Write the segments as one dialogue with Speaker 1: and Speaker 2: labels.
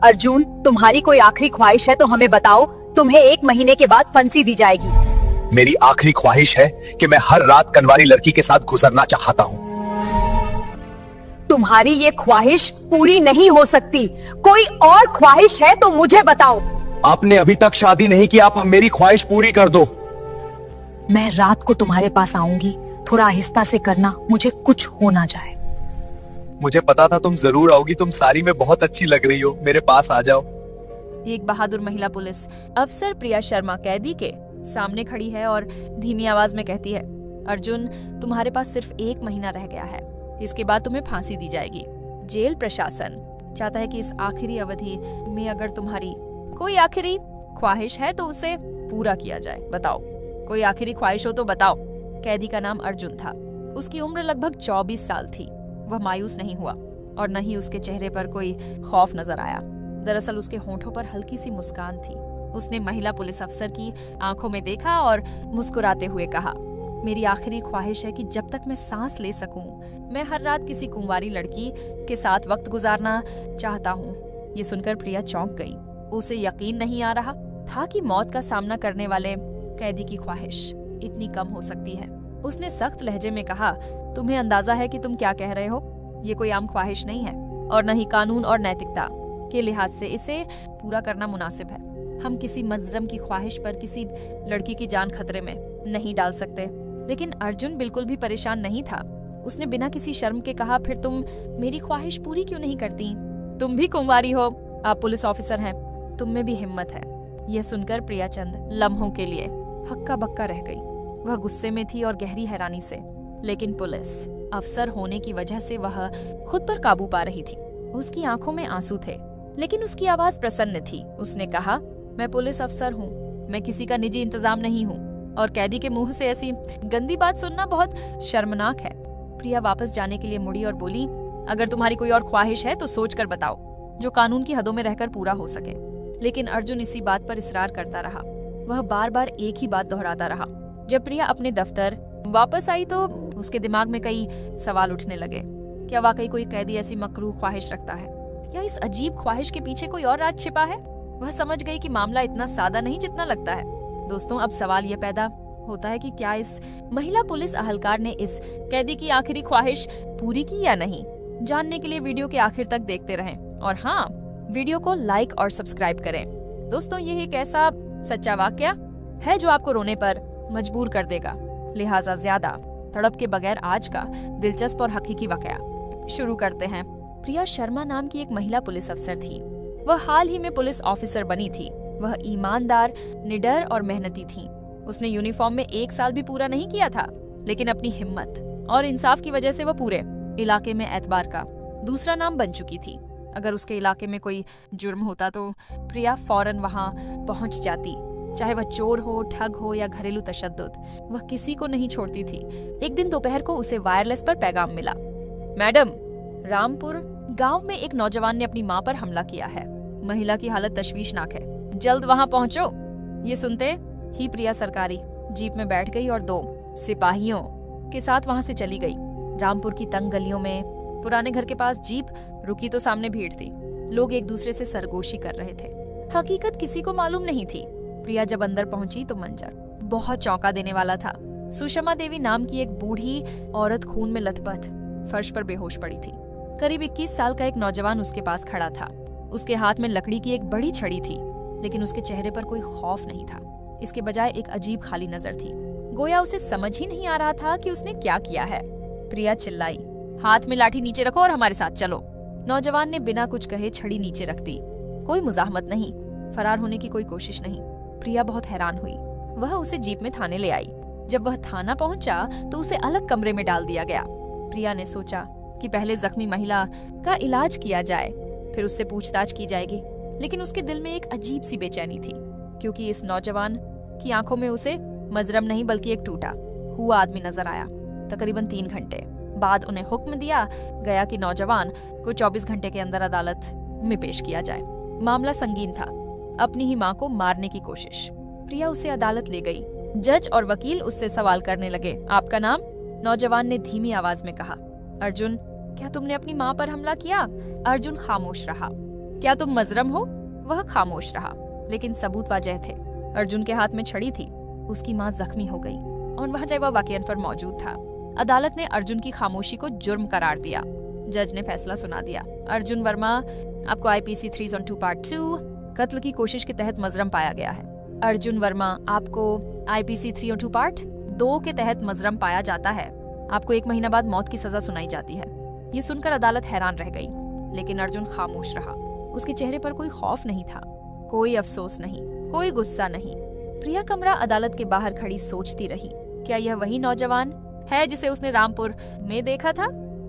Speaker 1: अर्जुन, तुम्हारी कोई आखिरी ख्वाहिश है तो हमें बताओ, तुम्हें 1 महीने के बाद फांसी दी जाएगी।
Speaker 2: मेरी आखिरी ख्वाहिश है कि मैं हर रात कनवारी लड़की के साथ गुजरना चाहता हूँ।
Speaker 1: तुम्हारी ये ख्वाहिश पूरी नहीं हो सकती। कोई और ख्वाहिश है तो मुझे बताओ।
Speaker 2: आपने अभी तक शादी नहीं की, आप मेरी ख्वाहिश पूरी कर दो।
Speaker 1: मैं रात को तुम्हारे पास आऊंगी, थोड़ा आहिस्ता से करना, मुझे कुछ हो ना जाए।
Speaker 2: मुझे पता था तुम जरूर आओगी, तुम साड़ी में बहुत अच्छी लग रही हो, मेरे पास आ जाओ।
Speaker 3: एक बहादुर महिला पुलिस अफसर प्रिया शर्मा कैदी के सामने खड़ी है और धीमी आवाज में कहती है, अर्जुन, तुम्हारे पास सिर्फ 1 महीना रह गया है, इसके बाद तुम्हें फांसी दी जाएगी। जेल प्रशासन चाहता है कि इस आखिरी अवधि में अगर तुम्हारी कोई आखिरी ख्वाहिश है तो उसे पूरा किया जाए। बताओ, कोई आखिरी ख्वाहिश हो तो बताओ। कैदी का नाम अर्जुन था। उसकी उम्र लगभग 24 साल थी। वह मायूस नहीं हुआ और न ही उसके चेहरे पर कोई खौफ नजर आया। दरअसल उसके होठों पर हल्की सी मुस्कान थी। उसने महिला पुलिस अफसर की आंखों में देखा और मुस्कुराते हुए कहा, मेरी आखिरी ख्वाहिश है कि जब तक मैं सांस ले सकूं, मैं हर रात किसी कुंवारी लड़की के साथ वक्त गुजारना चाहता हूं। ये सुनकर प्रिया चौंक गई। उसे यकीन नहीं आ रहा था कि मौत का सामना करने वाले कैदी की ख्वाहिश इतनी कम हो सकती है। उसने सख्त लहजे में कहा, तुम्हें अंदाजा है कि तुम क्या कह रहे हो? ये कोई आम ख्वाहिश नहीं है और न ही कानून और नैतिकता के लिहाज से इसे पूरा करना मुनासिब है। हम किसी मजरम की ख्वाहिश पर किसी लड़की की जान खतरे में नहीं डाल सकते। लेकिन अर्जुन बिल्कुल भी परेशान नहीं था। उसने बिना किसी शर्म के कहा, फिर तुम मेरी ख्वाहिश पूरी क्यों नहीं करती? तुम भी कुंवारी हो, आप पुलिस ऑफिसर हैं, तुम में भी हिम्मत है। यह सुनकर प्रिया चंद लम्हों के लिए हक्का बक्का रह गई। वह गुस्से में थी और गहरी हैरानी से, लेकिन पुलिस अफसर होने की वजह से वह खुद पर काबू पा रही थी। उसकी आंखों में आंसू थे, लेकिन उसकी आवाज प्रसन्न थी। उसने कहा, मैं पुलिस अफसर हूँ, मैं किसी का निजी इंतजाम नहीं हूँ और कैदी के मुंह से ऐसी गंदी बात सुनना बहुत शर्मनाक है। प्रिया वापस जाने के लिए मुड़ी और बोली, अगर तुम्हारी कोई और ख्वाहिश है तो सोच कर बताओ, जो कानून की हदों में रहकर पूरा हो सके। लेकिन अर्जुन इसी बात पर इसरार करता रहा। वह बार बार एक ही बात दोहराता रहा। जब प्रिया अपने दफ्तर वापस आई तो उसके दिमाग में कई सवाल उठने लगे। क्या वाकई कोई कैदी ऐसी मकरूह ख्वाहिश रखता है, या इस अजीब ख्वाहिश के पीछे कोई और राज छिपा है? वह समझ गई कि मामला इतना सादा नहीं जितना लगता है। दोस्तों, अब सवाल यह पैदा होता है कि क्या इस महिला पुलिस अहलकार ने इस कैदी की आखिरी ख्वाहिश पूरी की या नहीं? जानने के लिए वीडियो के आखिर तक देखते रहें और हाँ, वीडियो को लाइक और सब्सक्राइब करें। दोस्तों, ये एक ऐसा सच्चा वाकया है जो आपको रोने पर मजबूर कर देगा, लिहाजा ज्यादा तड़प के बगैर आज का दिलचस्प और हकीकी वाकया शुरू करते हैं। प्रिया शर्मा नाम की एक महिला पुलिस अफसर थी। वह हाल ही में पुलिस ऑफिसर बनी थी। वह ईमानदार, निडर और मेहनती थी। उसने यूनिफॉर्म में 1 साल भी पूरा नहीं किया था, लेकिन अपनी हिम्मत और इंसाफ की वजह से वह पूरे इलाके में एतबार का दूसरा नाम बन चुकी थी। अगर उसके इलाके में कोई जुर्म होता तो प्रिया फौरन वहां पहुंच जाती, चाहे वह चोर हो, ठग हो या घरेलू तशद्दुद, वह किसी को नहीं छोड़ती थी। एक दिन दोपहर को उसे वायरलेस पर पैगाम मिला, मैडम, रामपुर गांव में एक नौजवान ने अपनी मां पर हमला किया है। महिला की हालत तशवीशनाक है, जल्द वहां पहुंचो। ये सुनते ही प्रिया सरकारी जीप में बैठ गई और 2 सिपाहियों के साथ वहां से चली गई। रामपुर की तंग गलियों में पुराने घर के पास जीप रुकी तो सामने भीड़ थी। लोग एक दूसरे से सरगोशी कर रहे थे। हकीकत किसी को मालूम नहीं थी। प्रिया जब अंदर पहुंची तो मंजर बहुत चौंका देने वाला था। सुषमा देवी नाम की एक बूढ़ी औरत खून में लथपथ फर्श पर बेहोश पड़ी थी। करीब 21 साल का एक नौजवान उसके पास खड़ा था। उसके हाथ में लकड़ी की एक बड़ी छड़ी थी, लेकिन उसके चेहरे पर कोई खौफ नहीं था। इसके बजाय एक अजीब खाली नजर थी, गोया उसे समझ ही नहीं आ रहा था कि उसने क्या किया है। प्रिया चिल्लाई, हाथ में लाठी नीचे रखो और हमारे साथ चलो। नौजवान ने बिना कुछ कहे छड़ी नीचे रख दी। कोई मुजाहमत नहीं, फरार होने की कोई कोशिश नहीं। प्रिया बहुत हैरान हुई। वह उसे जीप में थाने ले आई। जब वह थाना पहुंचा तो उसे अलग कमरे में डाल दिया गया। प्रिया ने सोचा कि पहले जख्मी महिला का इलाज किया जाए, फिर उससे पूछताछ की जाएगी। लेकिन उसके दिल में एक अजीब सी बेचैनी थी, क्योंकि इस नौजवान की आंखों में उसे मजरम नहीं बल्कि एक टूटा हुआ आदमी नजर आया। तकरीबन 3 घंटे बाद उन्हें हुक्म दिया गया कि नौजवान को 24 घंटे के अंदर अदालत में पेश किया जाए। मामला संगीन था, अपनी ही मां को मारने की कोशिश। प्रिया उसे अदालत ले गई। जज और वकील उससे सवाल करने लगे, आपका नाम? नौजवान ने धीमी आवाज में कहा, अर्जुन। क्या तुमने अपनी मां पर हमला किया? अर्जुन खामोश रहा। क्या तुम मजरम हो? वह खामोश रहा, लेकिन सबूत वाजह थे। अर्जुन के हाथ में छड़ी थी, उसकी माँ जख्मी हो गई और वह जब वह वाकईन पर मौजूद था। अदालत ने अर्जुन की खामोशी को जुर्म करार दिया। जज ने फैसला सुना दिया। अर्जुन वर्मा, आपको IPC 302 पार्ट 2 कत्ल की कोशिश के तहत मजरम पाया गया है। अर्जुन वर्मा, आपको IPC 302 पार्ट 2 के तहत मजरम पाया जाता है। आपको 1 महीना बाद मौत की सजा सुनाई जाती है। ये सुनकर अदालत हैरान रह गई, लेकिन अर्जुन खामोश रहा। उसके चेहरे पर कोई खौफ नहीं था, कोई अफसोस नहीं, कोई गुस्सा नहीं। प्रिया कमरा अदालत के बाहर खड़ी सोचती रही, क्या यह वही नौजवान है जिसे उसने रामपुर में देखा था?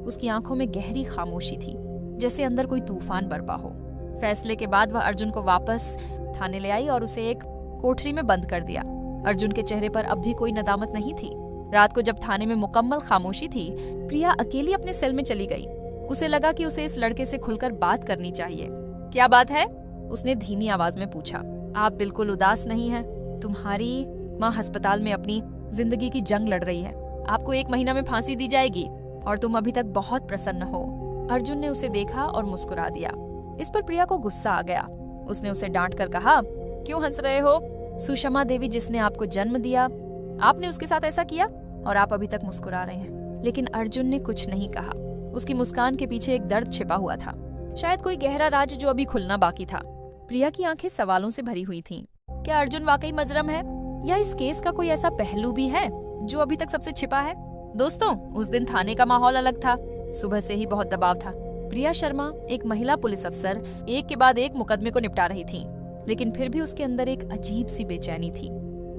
Speaker 3: उसकी आंखों में गहरी खामोशी थी, जैसे अंदर कोई तूफान बरपा हो। फैसले के बाद वह अर्जुन को वापस थाने ले आई और उसे एक कोठरी में बंद कर दिया। अर्जुन के चेहरे पर अब भी कोई नदामत नहीं थी। रात को जब थाने में मुकम्मल खामोशी थी, प्रिया अकेली अपने सेल में चली गई। उसे लगा कि उसे इस लड़के से खुलकर बात करनी चाहिए। क्या बात है? उसने धीमी आवाज में पूछा। आप बिल्कुल उदास नहीं हैं। तुम्हारी माँ अस्पताल में अपनी जिंदगी की जंग लड़ रही है। आपको 1 महीना में फांसी दी जाएगी और तुम अभी तक बहुत प्रसन्न हो। अर्जुन ने उसे देखा और मुस्कुरा दिया। इस पर प्रिया को गुस्सा आ गया। उसने उसे डांट कर कहा, क्यों हंस रहे हो? सुषमा देवी जिसने आपको जन्म दिया, आपने उसके साथ ऐसा किया और आप अभी तक मुस्कुरा रहे हैं। लेकिन अर्जुन ने कुछ नहीं कहा। उसकी मुस्कान के पीछे एक दर्द छिपा हुआ था, शायद कोई गहरा राज जो अभी खुलना बाकी था। प्रिया की आंखें सवालों से भरी हुई थीं। क्या अर्जुन वाकई मजरम है, या इस केस का कोई ऐसा पहलू भी है जो अभी तक सबसे छिपा है? दोस्तों, उस दिन थाने का माहौल अलग था। सुबह से ही बहुत दबाव था। प्रिया शर्मा, एक महिला पुलिस अफसर, एक के बाद एक मुकदमे को निपटा रही थी, लेकिन फिर भी उसके अंदर एक अजीब सी बेचैनी थी।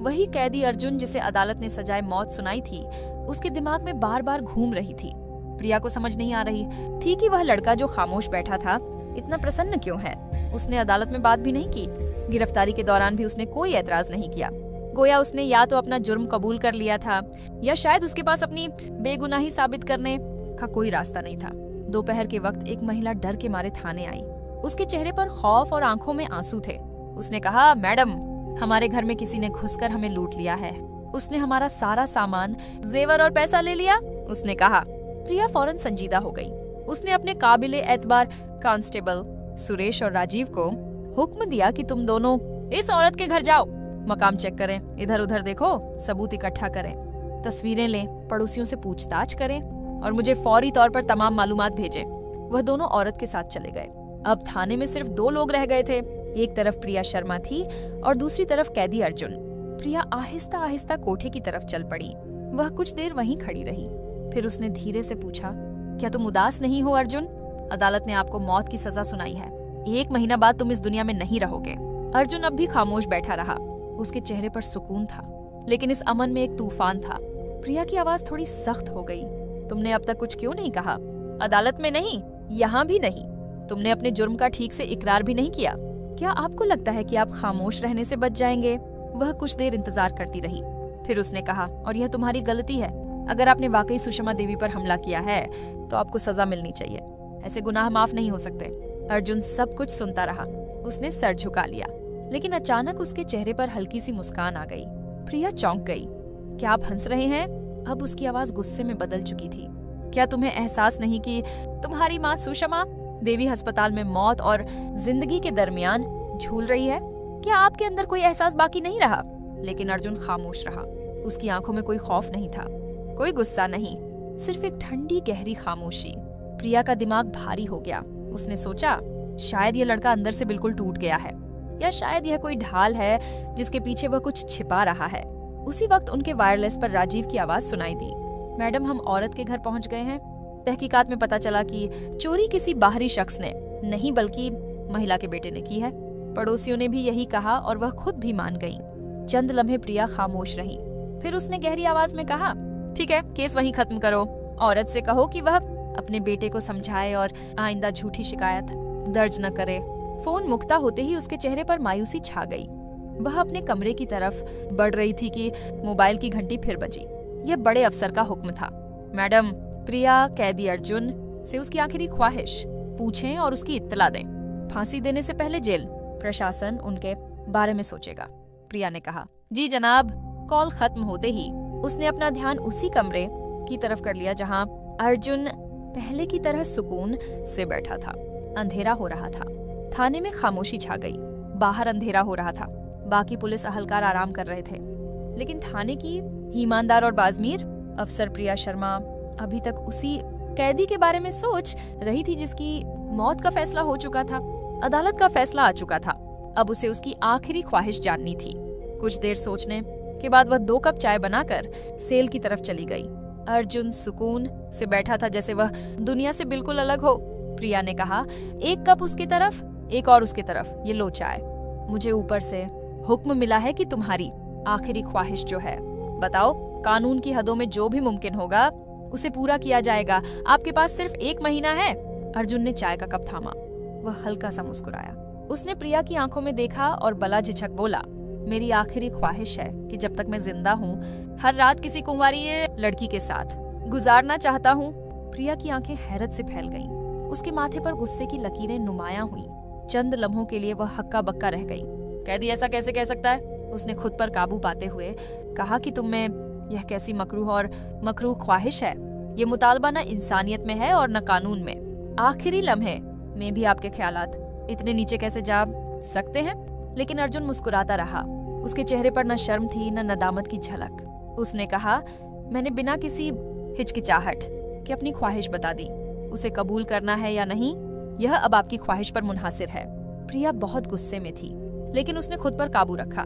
Speaker 3: वही कैदी अर्जुन जिसे अदालत ने सजाए मौत सुनाई थी, उसके दिमाग में बार बार घूम रही थी। प्रिया को समझ नहीं आ रही थी कि वह लड़का जो खामोश बैठा था इतना प्रसन्न क्यों है। उसने अदालत में बात भी नहीं की। गिरफ्तारी के दौरान भी उसने कोई एतराज नहीं किया। गोया उसने या तो अपना जुर्म कबूल कर लिया था, या शायद उसके पास अपनी बेगुनाही साबित करने का कोई रास्ता नहीं था। दोपहर के वक्त एक महिला डर के मारे थाने आई। उसके चेहरे पर खौफ और आंखों में आंसू थे। उसने कहा, मैडम, हमारे घर में किसी ने घुसकर हमें लूट लिया है। उसने हमारा सारा सामान, जेवर और पैसा ले लिया, उसने कहा। प्रिया फौरन संजीदा हो गई। उसने अपने काबिले एतबार कांस्टेबल सुरेश और राजीव को हुक्म दिया कि तुम दोनों इस औरत के घर जाओ, मकाम चेक करें, इधर उधर देखो, सबूत इकट्ठा करें, तस्वीरें लें, पड़ोसियों से पूछताछ करें और मुझे फौरी तौर पर तमाम मालूमात भेजें। वह दोनों औरत के साथ चले गए। अब थाने में सिर्फ 2 लोग रह गए थे। एक तरफ प्रिया शर्मा थी और दूसरी तरफ कैदी अर्जुन। प्रिया आहिस्ता आहिस्ता कोठे की तरफ चल पड़ी। वह कुछ देर वहीं खड़ी रही। फिर उसने धीरे से पूछा, क्या तुम उदास नहीं हो अर्जुन? अदालत ने आपको मौत की सजा सुनाई है। 1 महीना बाद तुम इस दुनिया में नहीं रहोगे। अर्जुन अब भी खामोश बैठा रहा। उसके चेहरे पर सुकून था, लेकिन इस अमन में एक तूफान था। प्रिया की आवाज थोड़ी सख्त हो गई। तुमने अब तक कुछ क्यों नहीं कहा? अदालत में नहीं, यहाँ भी नहीं। तुमने अपने जुर्म का ठीक से इकरार भी नहीं किया। क्या आपको लगता है कि आप खामोश रहने से बच जाएंगे? वह कुछ देर इंतजार करती रही। फिर उसने कहा, और यह तुम्हारी गलती है। अगर आपने वाकई सुषमा देवी पर हमला किया है तो आपको सजा मिलनी चाहिए। ऐसे गुनाह माफ नहीं हो सकते। अर्जुन सब कुछ सुनता रहा। उसने सर झुका लिया, लेकिन अचानक उसके चेहरे पर हल्की सी मुस्कान आ गई। प्रिया चौंक गई। क्या आप हंस रहे हैं? अब उसकी आवाज गुस्से में बदल चुकी थी। क्या तुम्हें एहसास नहीं कि तुम्हारी माँ सुषमा देवी अस्पताल में मौत और जिंदगी के दरमियान झूल रही है? क्या आपके अंदर कोई एहसास बाकी नहीं रहा? लेकिन अर्जुन खामोश रहा। उसकी आंखों में कोई खौफ नहीं था, कोई गुस्सा नहीं, सिर्फ एक ठंडी गहरी खामोशी। प्रिया का दिमाग भारी हो गया। उसने सोचा, शायद ये लड़का अंदर से बिल्कुल टूट गया है, या शायद यह कोई ढाल है जिसके पीछे वह कुछ छिपा रहा है। उसी वक्त उनके वायरलेस पर राजीव की आवाज सुनाई दी। मैडम, हम औरत के घर पहुंच गए हैं। तहकीकात में पता चला कि चोरी किसी बाहरी शख्स ने नहीं बल्कि महिला के बेटे ने की है। पड़ोसियों ने भी यही कहा और वह खुद भी मान गई। चंद लम्हे प्रिया खामोश रही। फिर उसने गहरी आवाज में कहा, ठीक है, केस वहीं खत्म करो। औरत से कहो कि वह अपने बेटे को समझाए और आइंदा झूठी शिकायत दर्ज न करे। फोन मुक्ता होते ही उसके चेहरे पर मायूसी छा गई। वह अपने कमरे की तरफ बढ़ रही थी कि मोबाइल की घंटी फिर बजी। यह बड़े अफसर का हुक्म था। मैडम, प्रिया कैदी अर्जुन से उसकी आखिरी ख्वाहिश पूछें और उसकी इत्तला दें। फांसी देने से पहले जेल। प्रशासन उनके बारे में सोचेगा। प्रिया ने कहा, जी जनाब। कॉल खत्म होते ही उसने अपना ध्यान उसी कमरे की तरफ कर लिया जहां अर्जुन पहले की तरह सुकून से बैठा था। अंधेरा हो रहा था। थाने में खामोशी छा गई। बाहर अंधेरा हो रहा था। बाकी पुलिस अहलकार आराम कर रहे थे, लेकिन थाने की ईमानदार और बाजमीर अफसर प्रिया शर्मा अभी तक उसी कैदी के बारे में सोच रही थी जिसकी मौत का फैसला हो चुका था। अदालत का फैसला आ चुका था। अब उसे उसकी आखिरी ख्वाहिश जाननी थी। कुछ देर सोचने के बाद वह 2 कप चाय बनाकर सेल की तरफ चली गई। अर्जुन सुकून से बैठा था जैसे वह दुनिया से बिल्कुल अलग हो। प्रिया ने कहा, 1 कप उसकी तरफ, एक और उसकी तरफ, ये लो चाय। मुझे ऊपर से हुक्म मिला है कि तुम्हारी आखिरी ख्वाहिश जो है, बताओ, कानून की हदों में जो भी मुमकिन होगा उसे पूरा किया जाएगा। आपके पास सिर्फ 1 महीना है। अर्जुन ने चाय का कप थामा। वह हल्का सा मुस्कुराया। उसने प्रिया की आंखों में देखा और बला झिझक बोला, मेरी आखिरी ख्वाहिश है कि जब तक मैं जिंदा हूँ हर रात किसी कुंवारी लड़की के साथ गुजारना चाहता हूँ। प्रिया की आंखें हैरत से फैल गईं। उसके माथे पर गुस्से की लकीरें नुमायां हुई। चंद लम्हों के लिए वह हक्का बक्का रह गई। कैदी ऐसा कैसे कह सकता है? उसने खुद पर काबू पाते हुए कहा कि तुम में यह कैसी मकरूह और मकरूह ख्वाहिश है। ये मुतालबा न इंसानियत में है और न कानून में। आखिरी लम्हे में भी आपके ख्यालात इतने नीचे कैसे जा सकते हैं? लेकिन अर्जुन मुस्कुराता रहा। उसके चेहरे पर न शर्म थी न नदामत की झलक। उसने कहा, मैंने बिना किसी हिचकिचाहट के अपनी ख्वाहिश बता दी। उसे कबूल करना है या नहीं, यह अब आपकी ख्वाहिश पर मुनहसिर है। प्रिया बहुत गुस्से में थी, लेकिन उसने खुद पर काबू रखा।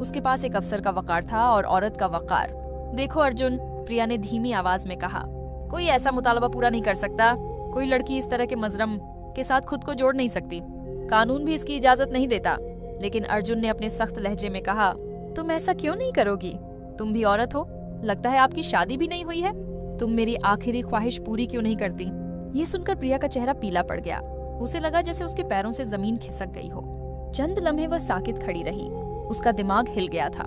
Speaker 3: उसके पास एक अफसर का वकार था और औरत का वकार। देखो अर्जुन, प्रिया ने धीमी आवाज में कहा, कोई ऐसा मुतालबा पूरा नहीं कर सकता। कोई लड़की इस तरह के मजरम के साथ खुद को जोड़ नहीं सकती। कानून भी इसकी इजाजत नहीं देता। लेकिन अर्जुन ने अपने सख्त लहजे में कहा, तुम ऐसा क्यों नहीं करोगी? तुम भी औरत हो, लगता है आपकी शादी भी नहीं हुई है। तुम मेरी आखिरी ख्वाहिश पूरी क्यों नहीं करती? ये सुनकर प्रिया का चेहरा पीला पड़ गया। उसे लगा जैसे उसके पैरों से जमीन खिसक गई हो। चंद लम्हे वह साकित खड़ी रही। उसका दिमाग हिल गया था।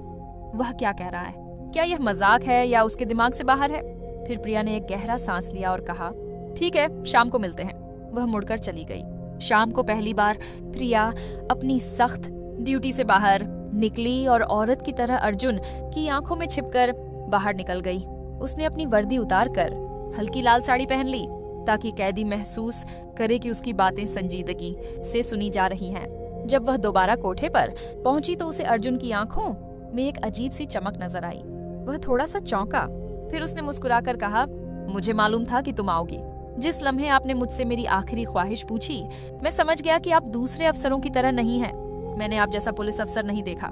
Speaker 3: वह क्या कह रहा है? क्या यह मजाक है या उसके दिमाग से बाहर है? फिर प्रिया ने एक गहरा सांस लिया और कहा, ठीक है, शाम को मिलते हैं। वह मुड़कर चली गई। शाम को पहली बार प्रिया अपनी सख्त ड्यूटी से बाहर निकली और औरत की तरह अर्जुन की आंखों में छिपकर बाहर निकल गई। उसने अपनी वर्दी उतारकर हल्की लाल साड़ी पहन ली ताकि कैदी महसूस करे कि उसकी बातें संजीदगी से सुनी जा रही हैं। जब वह दोबारा कोठे पर पहुंची तो उसे अर्जुन की आंखों में एक अजीब सी चमक नजर आई। वह थोड़ा सा चौंका। फिर उसने मुस्कुराकर कहा, मुझे मालूम था कि तुम आओगी। जिस लम्हे आपने मुझसे मेरी आखिरी ख्वाहिश पूछी, मैं समझ गया कि आप दूसरे अफसरों की तरह नहीं हैं। मैंने आप जैसा पुलिस अफसर नहीं देखा।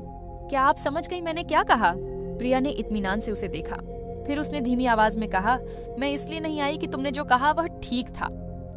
Speaker 3: क्या आप समझ गई मैंने क्या कहा? प्रिया ने इत्मीनान से उसे देखा। फिर उसने धीमी आवाज में कहा, मैं इसलिए नहीं आई कि तुमने जो कहा वह ठीक था।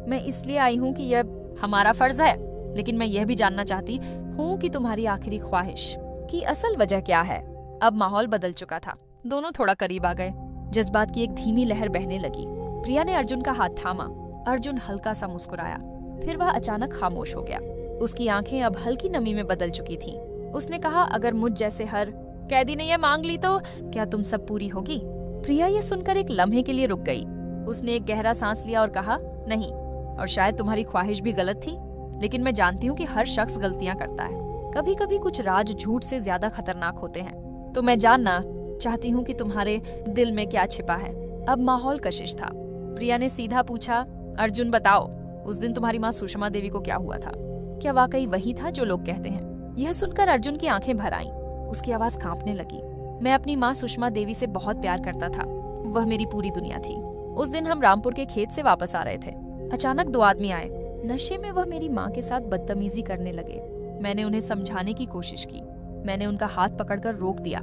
Speaker 3: मैं इसलिए आई हूँ कि यह हमारा फर्ज है, लेकिन मैं यह भी जानना चाहती हूँ कि तुम्हारी आखिरी ख्वाहिश की असल वजह क्या है। अब माहौल बदल चुका था। दोनों थोड़ा करीब आ गए। जज्बात की एक धीमी लहर बहने लगी। प्रिया ने अर्जुन का हाथ थामा। अर्जुन हल्का सा मुस्कुराया। फिर वह अचानक खामोश हो गया। उसकी आंखें अब हल्की नमी में बदल चुकी थीं। उसने कहा, अगर मुझ जैसे हर कैदी ने यह मांग ली तो क्या तुम सब पूरी होगी? प्रिया यह सुनकर एक लम्हे के लिए रुक गई। उसने एक गहरा सांस लिया और कहा, नहीं, और शायद तुम्हारी ख्वाहिश भी गलत थी, लेकिन मैं जानती हूँ कि हर शख्स गलतियां करता है। कभी कभी कुछ राज झूठ से ज्यादा खतरनाक होते हैं। तो मैं जानना चाहती हूँ कि तुम्हारे दिल में क्या छिपा है। अब माहौल कशिश था। प्रिया ने सीधा पूछा, अर्जुन बताओ, उस दिन तुम्हारी माँ सुषमा देवी को क्या हुआ था? क्या वाकई वही था जो लोग कहते हैं? यह सुनकर अर्जुन की आंखें भर आईं। उसकी आवाज कांपने लगी। मैं अपनी माँ सुषमा देवी से बहुत प्यार करता था। वह मेरी पूरी दुनिया थी। उस दिन हम रामपुर के खेत से वापस आ रहे थे। अचानक 2 आदमी आए। नशे में वह मेरी माँ के साथ बदतमीजी करने लगे। मैंने उन्हें समझाने की कोशिश की। मैंने उनका हाथ पकड़कर रोक दिया,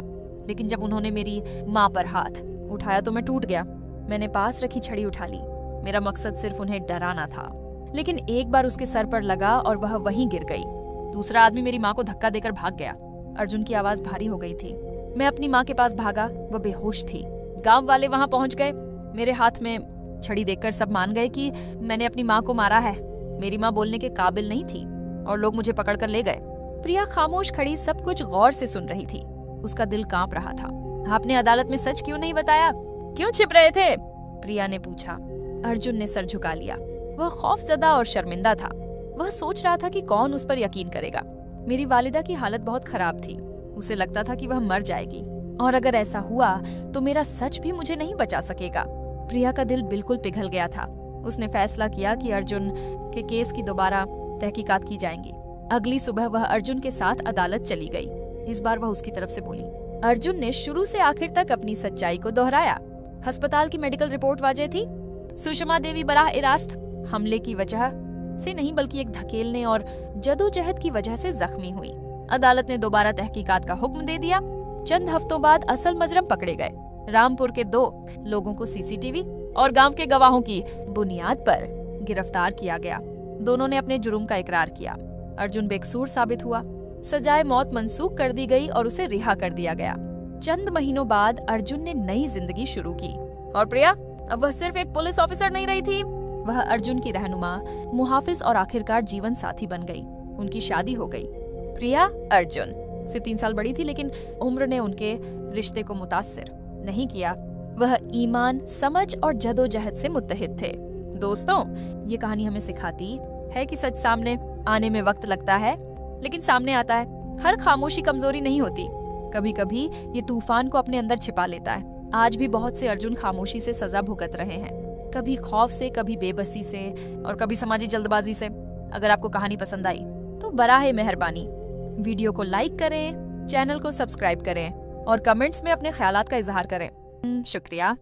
Speaker 3: लेकिन जब उन्होंने मेरी माँ पर हाथ उठाया तो मैं टूट गया। मैंने पास रखी छड़ी उठा ली। मेरा मकसद सिर्फ उन्हें डराना था, लेकिन एक बार उसके सर पर लगा और वह वहीं गिर गई। दूसरा आदमी मेरी माँ को धक्का देकर भाग गया। अर्जुन की आवाज भारी हो गई थी। मैं अपनी माँ के पास भागा। वह बेहोश थी। गांव वाले वहां पहुंच गए। मेरे हाथ में छड़ी देखकर सब मान गए कि मैंने अपनी माँ को मारा है। मेरी माँ बोलने के काबिल नहीं थी और लोग मुझे पकड़कर ले गए। प्रिया खामोश खड़ी सब कुछ गौर से सुन रही थी। उसका दिल कांप रहा था। आपने अदालत में सच क्यों नहीं बताया? क्यों छिप रहे थे? प्रिया ने पूछा। अर्जुन ने सर झुका लिया। वह खौफजदा और शर्मिंदा था। वह सोच रहा था कि कौन उस पर यकीन करेगा। मेरी वालिदा की हालत बहुत खराब थी। उसे लगता था कि वह मर जाएगी, और अगर ऐसा हुआ तो मेरा सच भी मुझे नहीं बचा सकेगा। प्रिया का दिल बिल्कुल पिघल गया था। उसने फैसला किया कि अर्जुन के केस की दोबारा तहकीकात की जाएंगी। अगली सुबह वह अर्जुन के साथ अदालत चली गई। इस बार वह उसकी तरफ से बोली। अर्जुन ने शुरू से आखिर तक अपनी सच्चाई को दोहराया। अस्पताल की मेडिकल रिपोर्ट वाजह थी। सुषमा देवी बराह इरास्त हमले की वजह से नहीं बल्कि एक धकेलने और जदोजहद की वजह से जख्मी हुई। अदालत ने दोबारा तहकीकात का हुक्म दे दिया। चंद हफ्तों बाद असल मुजरिम पकड़े गए। रामपुर के 2 लोगों को सीसीटीवी और गांव के गवाहों की बुनियाद पर गिरफ्तार किया गया। दोनों ने अपने जुर्म का इकरार किया। अर्जुन बेकसूर साबित हुआ। सजाए मौत मंसूख कर दी गई और उसे रिहा कर दिया गया। चंद महीनों बाद अर्जुन ने नई जिंदगी शुरू की। और प्रिया अब वह सिर्फ एक पुलिस ऑफिसर नहीं रही थी, वह अर्जुन की रहनुमा, मुहाफिज और आखिरकार जीवन साथी बन गई। उनकी शादी हो गई। प्रिया अर्जुन से 3 साल बड़ी थी, लेकिन उम्र ने उनके रिश्ते को मुतासिर नहीं किया। वह ईमान, समझ और जदोजहद से मुत्तहिद थे। दोस्तों, ये कहानी हमें सिखाती है कि सच सामने आने में वक्त लगता है, लेकिन सामने आता है। हर खामोशी कमजोरी नहीं होती। कभी कभी ये तूफान को अपने अंदर छिपा लेता है। आज भी बहुत से अर्जुन खामोशी से सजा भुगत रहे हैं, कभी खौफ से, कभी बेबसी से और कभी समाजी जल्दबाजी से। अगर आपको कहानी पसंद आई तो बराहे मेहरबानी वीडियो को लाइक करें, चैनल को सब्सक्राइब करें और कमेंट्स में अपने ख्यालात का इजहार करें। शुक्रिया।